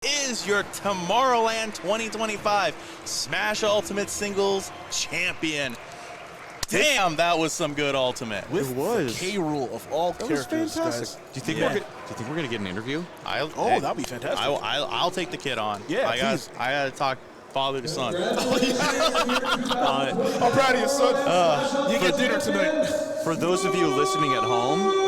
is your TomorrowLAN 2025 Smash Ultimate Singles Champion. Damn, that was some good Ultimate. With the K rule of all characters, guys. Do you think we're gonna get an interview? That'd be fantastic. I'll take the kid on. Yeah, I gotta talk father to son. I'm proud of you, son. You get dinner tonight. For those of you listening at home,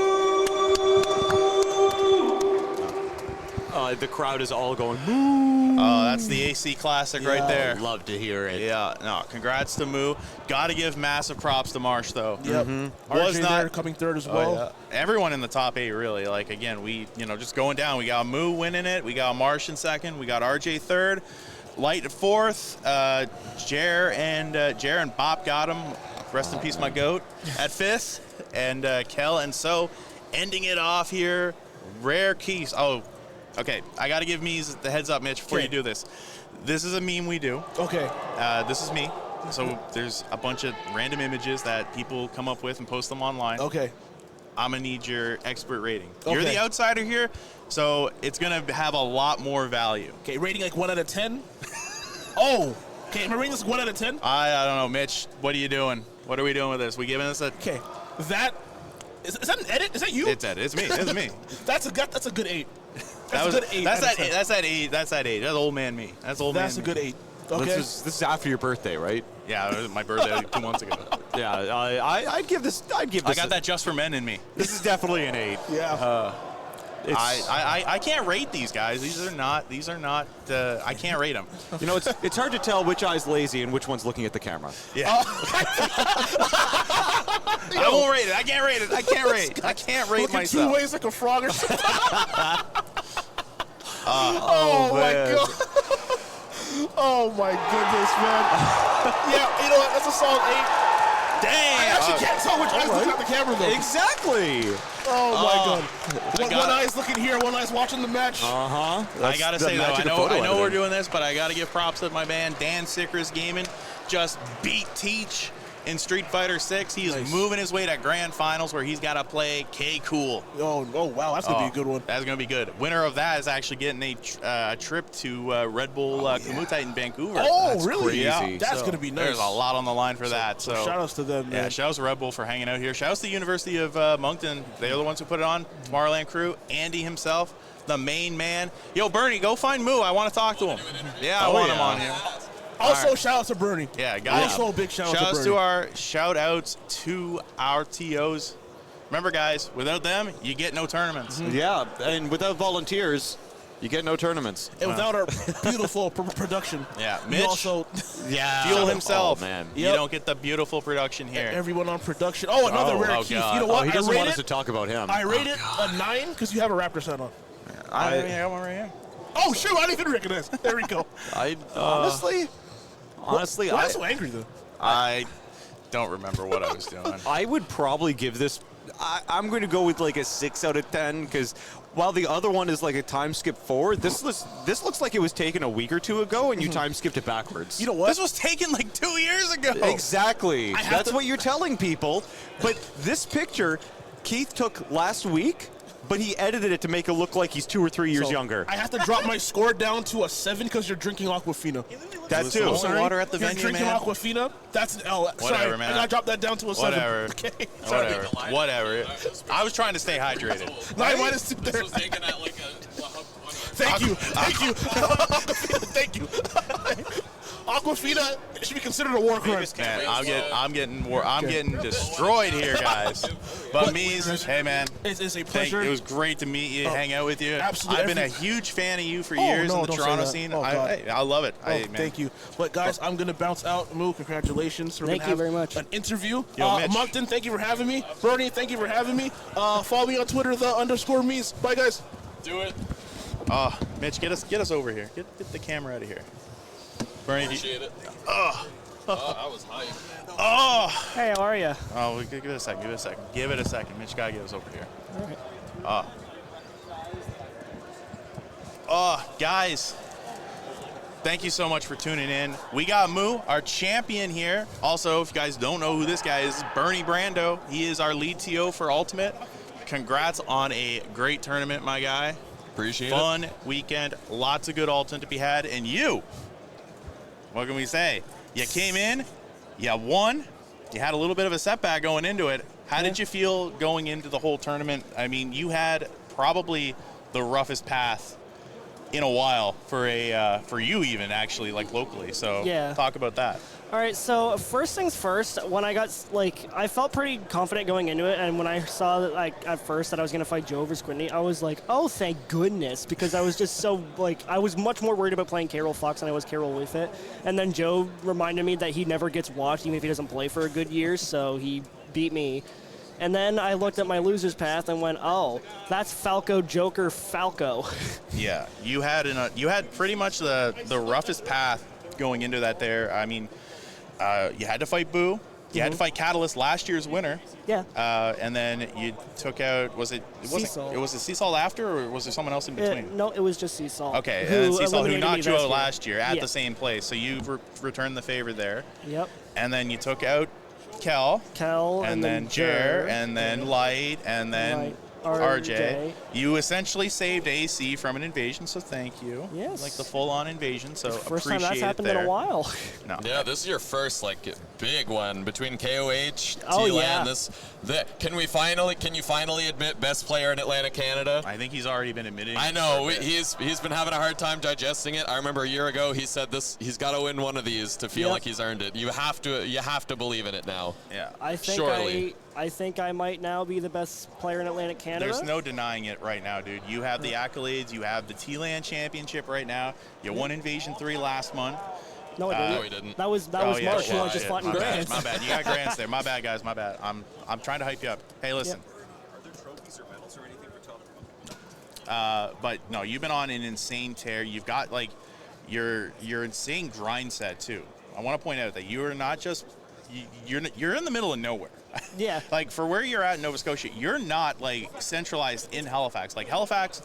the crowd is all going, Moo! Oh, that's the AC Classic right there. Love to hear it. Yeah, no, congrats to Moo. Got to give massive props to Marsh, though. Yep. Was RJ not there coming third as well. yeah. Everyone in the top 8, really. Like, again, just going down. We got Moo winning it. We got Marsh in second. We got RJ third. Light at fourth. Jer and Bop got him. Rest in peace, my goat. At fifth. And Kel and So ending it off here. Rare Keys. Oh, okay. I got to give me the heads up, Mitch, before you do this. This is a meme we do. Okay. This is me. So there's a bunch of random images that people come up with and post them online. Okay. I'm going to need your expert rating. Okay. You're the outsider here, so it's going to have a lot more value. Okay, rating like 1 out of 10? Oh! Okay, am I rating this 1 out of 10? I don't know. Mitch, what are you doing? What are we doing with this? We giving this a... Okay. Is that an edit? Is that you? It's edit. It's me. It's me. That's a good 8. That's a good 8. That's that 8. That's that 8. That's old man me. That's old man That's a good 8. Okay. This is after your birthday, right? Yeah, it was my birthday 2 months ago. Yeah, I'd give this. I got that just for men in me. This is definitely an 8. Yeah. I can't rate these guys. These are not. I can't rate them. You know, it's hard to tell which eye's lazy and which one's looking at the camera. Yeah. I won't rate it. I can't rate it. I can't rate myself. 2 ways like a frog or something. Oh my god. Oh my goodness, man. Yeah, you know what? That's a solid 8. Damn. I actually can't tell which eye's looking at the camera though. Exactly. Oh my god. One eye's looking here, one eye's watching the match. Uh-huh. I gotta say though, I know we're doing this, but I gotta give props to my man Dan Sickers Gaming. Just beat Teach in Street Fighter 6. He is moving his way to grand finals where he's got to play K-Cool. Oh wow, that's gonna be a good one. That's gonna be good. Winner of that is actually getting a trip to Red Bull Kamutite in Vancouver. Oh, that's really? Crazy. Yeah. That's gonna be nice. There's a lot on the line for that. So shout outs to them, man. Yeah, shout outs to Red Bull for hanging out here. Shout outs to the University of Moncton. They're the ones who put it on. TomorrowLAN crew. Andy himself, the main man. Yo, Bernie, go find Moo. I want to talk to him. Yeah, I want him on here. Also, shout out to Bernie. Yeah, guys. Also, a big shout out to Bernie. Shout outs to our TOs. Remember, guys, without them, you get no tournaments. Yeah, and without volunteers, you get no tournaments. And without our beautiful production. Yeah, Mitch. Also, Fuel himself. Oh, man. You don't get the beautiful production here. Everyone on production. Oh, another rare Keith. God. You know what? He doesn't want us to talk about him. I rate it a 9 because you have a Raptor set on. I got one right here. Oh, shoot. I didn't even recognize. There we go. Honestly, why so angry though? I don't remember what I was doing. I would probably give this. I'm going to go with like a 6 out of 10 because while the other one is like a time skip forward, this looks like it was taken a week or 2 ago and you time skipped it backwards. You know what? This was taken like 2 years ago. Exactly. That's what you're telling people. But this picture, Keith took last week. But he edited it to make it look like he's 2 or 3 years younger. I have to drop my score down to a 7 because you're drinking Aquafina. That too. Only water at the you're venue, drinking man. Aquafina. That's an L. Whatever, sorry, man. I gotta drop that down to a 7. Whatever. Okay. Whatever. I was trying to stay hydrated. 9 minus 2 there. This was taken at like a... Thank you. Thank you. Aquafina should be considered a war crime. Man, I'm getting destroyed here, guys. But Mies, hey man, it's a pleasure. It was great to meet you, hang out with you. Absolutely. I've been a huge fan of you for years in the Toronto scene. I love it. Thank you. But guys, I'm gonna bounce out. Moo, congratulations. Thank you very much. An interview. Mitch. Moncton, thank you for having me. Bernie, thank you for having me. Follow me on Twitter, _Mies. Bye, guys. Do it. Mitch, get us over here. Get the camera out of here. Bernie, Appreciate it. I was hyped. Hey, how are you? Oh, give it a second. Give it a second. Mitch, gotta get us over here. All right. Guys, thank you so much for tuning in. We got Moo, our champion here. Also, if you guys don't know who this guy is, Bernie Brando. He is our lead TO for Ultimate. Congrats on a great tournament, my guy. Appreciate fun weekend. Lots of good Alton to be had. And you, what can we say? You came in, you won, you had a little bit of a setback going into it. How did you feel going into the whole tournament? I mean, you had probably the roughest path in a while for you even, actually, like locally. So talk about that. All right, so first things first, when I got, I felt pretty confident going into it, and when I saw that, at first that I was going to fight Joe over Squidney, I was like, oh, thank goodness, because I was just so, I was much more worried about playing K-Roll Fox than I was K-Roll with it. And then Joe reminded me that he never gets watched, even if he doesn't play for a good year, so he beat me. And then I looked at my loser's path and went, oh, that's Falco Joker Falco. Yeah, you had pretty much the roughest path going into that there. I mean, you had to fight Boo. You had to fight Catalyst, last year's winner. Yeah. And then you took out, was it Seasalt after, or was there someone else in between? No, it was just Seasalt. Okay, and then Seasalt, who knocked you out last year at Yeah. the same place. So you returned the favor there. Yep. And then you took out Kel, and then Jer, and then Light, and then RJ. You essentially saved AC from an invasion, so thank you. Yes. Like the full-on invasion, so First appreciate time that's happened it there. in a while. No. Yeah, this is your first big one between KOH, Oh, TLAN. yeah. Can you finally admit best player in Atlantic, Canada? I think he's already been admitting. I know he's been having a hard time digesting it. I remember a year ago he said he's got to win one of these to feel like he's earned it. You have to believe in it now. Yeah. I think I might now be the best player in Atlantic Canada. There's no denying it right now, dude. You have the accolades. You have the TLAN championship right now. You won Invasion 3 last month. No, I didn't. No, he didn't. That was March. You only just fought in Grants. My bad. You got Grants there. My bad, guys. My bad. I'm trying to hype you up. Hey, listen. Are there trophies or medals or anything for Tomorrow? But no, you've been on an insane tear. You've got your insane grind set too. I want to point out that you are not just you're in the middle of nowhere. Yeah. For where you're at in Nova Scotia, you're not centralized in Halifax. Halifax,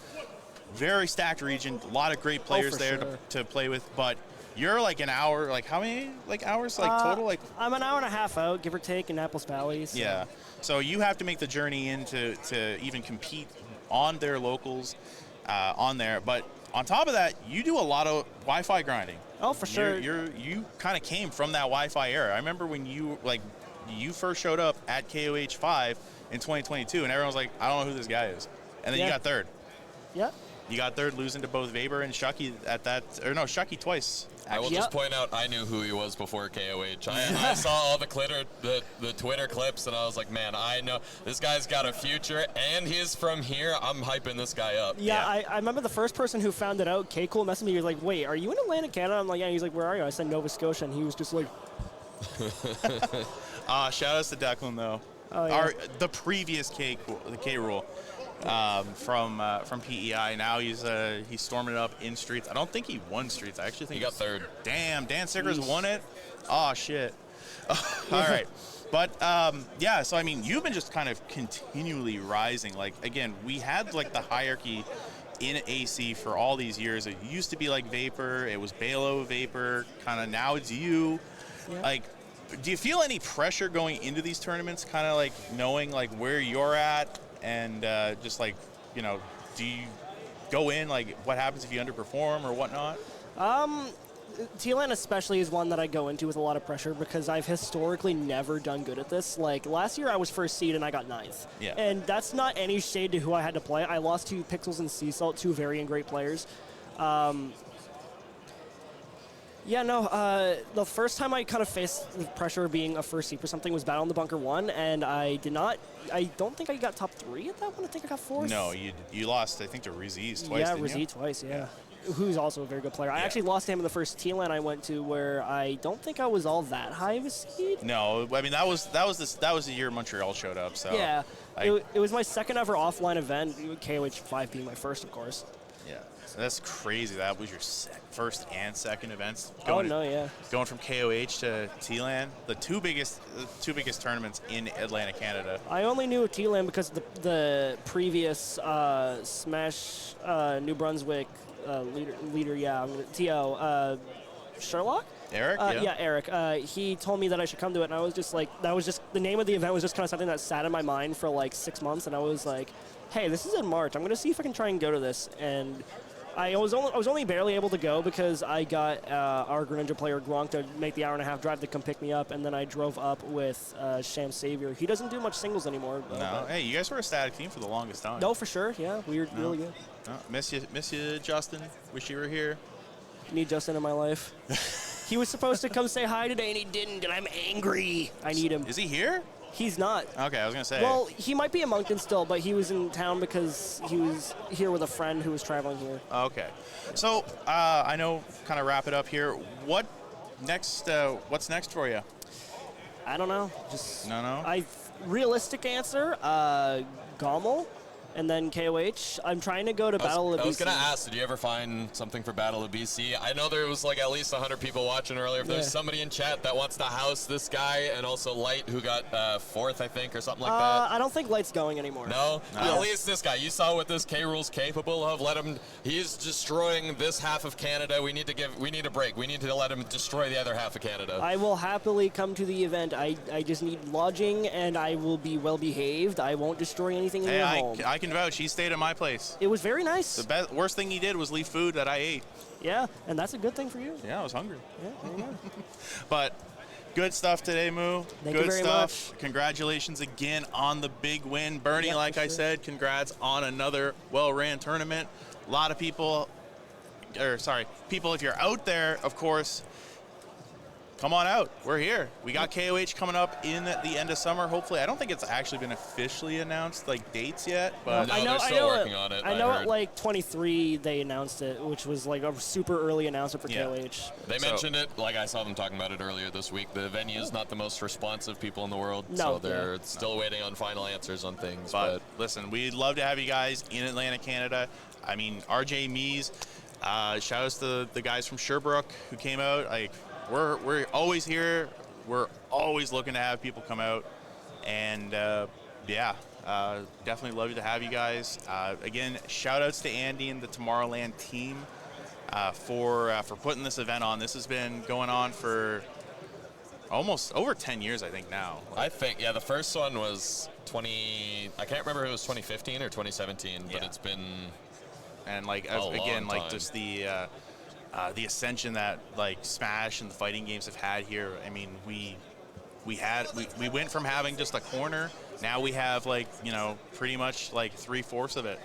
very stacked region, a lot of great players there to play with, but you're an hour, how many hours total? I'm an hour and a half out, give or take, in Apples Valley. So. Yeah. So you have to make the journey in to even compete on their locals on there. But on top of that, you do a lot of Wi-Fi grinding. Oh, for sure. You kind of came from that Wi-Fi era. I remember when you first showed up at KOH 5 in 2022, and everyone was like, I don't know who this guy is. And then you got third. Yeah. You got third, losing to both Weber and Shucky Shucky twice. I will just point out, I knew who he was before KOH. I saw all the Twitter clips, and I was like, man, I know this guy's got a future, and he's from here. I'm hyping this guy up. Yeah. I remember the first person who found it out, K-Cool, messaged me. He was like, wait, are you in Atlantic, Canada? I'm like, yeah. He's like, where are you? I said Nova Scotia, and he was just like... Shout outs to Declan, though. Oh, yeah. The previous K-Rule. From PEI. Now he's storming it up in Streets. I don't think he won Streets. I actually think he got third. Damn, Dan Sickers won it. Oh shit. All right, but so I mean, you've been just kind of continually rising. Again, we had the hierarchy in AC for all these years. It used to be Vapor. It was Balo, Vapor. Kind of now it's you. Yeah. Do you feel any pressure going into these tournaments? Kind of knowing where you're at. And do you go in, what happens if you underperform or whatnot? TLAN especially is one that I go into with a lot of pressure because I've historically never done good at this. Last year I was first seed and I got 9th. Yeah. And that's not any shade to who I had to play. I lost to Pixels and Seasalt, two very great players. The first time I kind of faced the pressure of being a first seed for something was Battle in the Bunker 1, and I don't think I got top 3 at that one. I think I got 4th. No, you lost, I think, to Riziz twice, Yeah, didn't you? Riziz twice, yeah. Who's also a very good player. I actually lost to him in the first TLAN I went to where I don't think I was all that high of a seed. No, I mean, that was the year Montreal showed up, so. Yeah, it was my second ever offline event, KOH 5 being my first, of course. Yeah, so that's crazy. That was your first and second events. Going from KOH to TLAN, the two biggest tournaments in Atlantic Canada. I only knew TLAN because the previous Smash New Brunswick leader, TO Sherlock. Eric? Yeah, Eric. He told me that I should come to it, and I was just like, the name of the event was just kind of something that sat in my mind for like 6 months, and I was like, hey, this is in March. I'm going to see if I can try and go to this. And I was only barely able to go because I got our Greninja player Gronk to make the hour-and-a-half drive to come pick me up, and then I drove up with Sham Savior. He doesn't do much singles anymore. No. Hey, you guys were a static team for the longest time. No, for sure. Yeah, we were really good. No. Miss you, Justin. Wish you were here. Need Justin in my life. He was supposed to come say hi today, and he didn't, and I'm angry. I need him. Is he here? He's not. Okay, I was going to say. Well, he might be in Moncton still, but he was in town because he was here with a friend who was traveling here. Okay. So, I know, kind of wrap it up here. What's next for you? I don't know. Just No? realistic answer, Gommel, and then KOH. I'm trying to go to Battle of BC. I was going to ask, did you ever find something for Battle of BC? I know there was like at least 100 people watching earlier. If there's somebody in chat that wants to house this guy, and also Light, who got 4th, I think, or something like that. I don't think Light's going anymore. No? At least this guy. You saw what this K-Rule's capable of. He's destroying this half of Canada. We need a break. We need to let him destroy the other half of Canada. I will happily come to the event. I just need lodging, and I will be well behaved. I won't destroy anything in your home. I can vouch. He stayed at my place. It was very nice. The worst thing he did was leave food that I ate. Yeah, and that's a good thing for you. Yeah, I was hungry. Yeah, there you go. But good stuff today, Moo. Thank good you very stuff. much. Congratulations again on the big win. Bernie, Yeah, like for I sure. said, congrats on another well-ran tournament. A lot of people, if you're out there, of course, come on out. We're here. We got KOH coming up in the end of summer, hopefully. I don't think it's actually been officially announced, like, dates yet. But No, they're still working on it, I know I at heard. like 23 they announced it, which was like a super early announcement for Yeah. KOH. They mentioned it, like I saw them talking about it earlier this week. The venue is not the most responsive people in the world, No, so they're still waiting on final answers on things. But listen, we'd love to have you guys in Atlanta, Canada. I mean, RJ Mees, shout outs to the guys from Sherbrooke who came out. Like, we're always here. We're always looking to have people come out. And definitely love to have you guys. Again, shout outs to Andy and the TomorrowLAN team for putting this event on. This has been going on for almost over 10 years, I think, now. I think, the first one was I can't remember if it was 2015 or 2017, but Yeah. it's been And like a again, long like time. just the ascension that like Smash and the fighting games have had here. I mean, we went from having just a corner, now we have like, pretty much like 3/4 of it,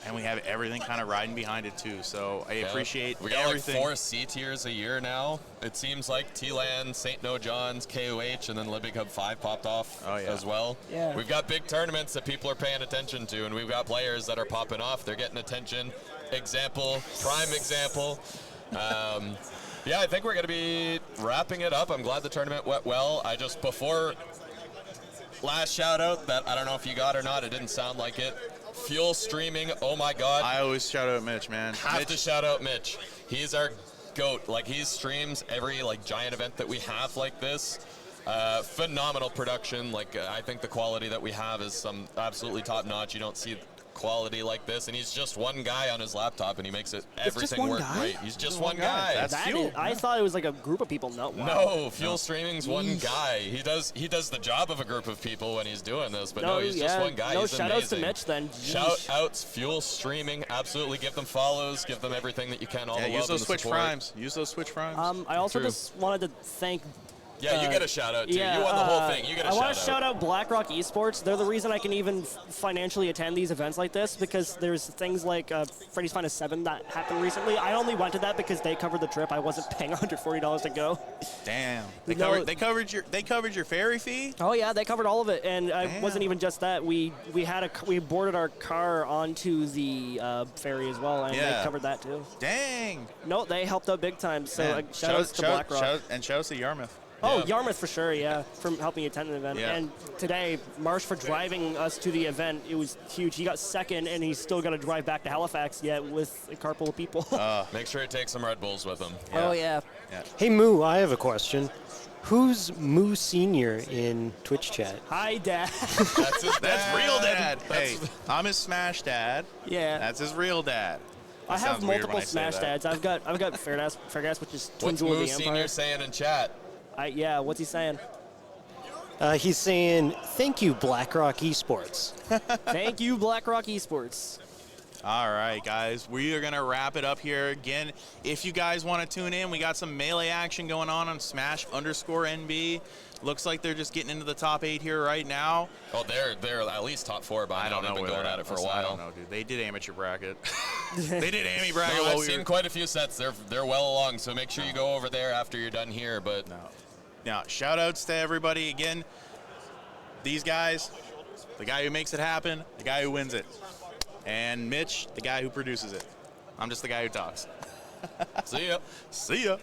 and we have everything kind of riding behind it too. So I appreciate we got everything. like 4 C tiers a year now. It seems like T-Lan, St. No John's, KOH, and then Libby Hub 5 popped off as well. Yeah. We've got big tournaments that people are paying attention to, and we've got players that are popping off. They're getting attention. Prime example. I think we're going to be wrapping it up. I'm glad the tournament went well. Last shout out that I don't know if you got or not, it didn't sound like it. Fuel streaming, oh my God. I always shout out Mitch, man. Have to shout out Mitch. He's our GOAT. Like, he streams every like giant event that we have like this. Phenomenal production. Like, I think the quality that we have is some absolutely top notch. You don't see quality like this, and he's just one guy on his laptop, and he makes everything one work guy? great. He's just one guy. That's Fuel. I thought it was like a group of people. No, wow. No, Fuel Streaming's one guy. He does the job of a group of people when he's doing this, but no, he's just one guy. No, He's shout outs to amazing. Mitch then. Shout outs, Fuel Streaming. Absolutely, give them follows, give them everything that you can. All the use love those and the Switch support. primes. Use those Switch primes. I also True. just wanted to thank. Yeah, you get a shout out too. Yeah, You won the whole thing. You get a I shout want to shout out BlackRock Esports. They're the reason I can even financially attend these events like this, because there's things like Freddy's Finest 7 that happened recently. I only went to that because they covered the trip. I wasn't paying $140 to go. Damn. No. They covered your ferry fee? Oh yeah, they covered all of it, and it wasn't even just that. We boarded our car onto the ferry as well, and they covered that too. Dang. No, they helped out big time. So Man, shout outs to BlackRock. Shout outs to Yarmouth. Oh, Yeah. Yarmouth for sure, yeah, from helping attend an event. Yeah. And today, Marsh for driving us to the event, it was huge. He got second, and he's still got to drive back to Halifax yet with a car full of people. Make sure you take some Red Bulls with him. Oh, yeah. Hey, Moo, I have a question. Who's Moo Senior in Twitch chat? Hi, Dad. That's his That's real dad. That's- Hey, I'm his Smash dad. Yeah. That's his real dad. I have sounds weird when multiple I say Smash that. dads. I've got Fairgas, which is Twin What's Jewel of Moo the Senior Empire. saying in chat? Yeah, what's he saying? He's saying, thank you, BlackRock Esports. Thank you, BlackRock Esports. All right, guys, we are going to wrap it up here. Again, if you guys want to tune in, we got some melee action going on Smash_NB. Looks like they're just getting into the top 8 here right now. Oh, they're at least top 4 by now. I don't know They've been where going they're at it for a I while. don't know, dude. They did amateur bracket. They did Amy bracket No, while I've we seen were... quite a few sets. They're well along, so make sure you go over there after you're done here. But Now, shout-outs to everybody. Again, these guys, the guy who makes it happen, the guy who wins it. And Mitch, the guy who produces it. I'm just the guy who talks. see ya. See ya.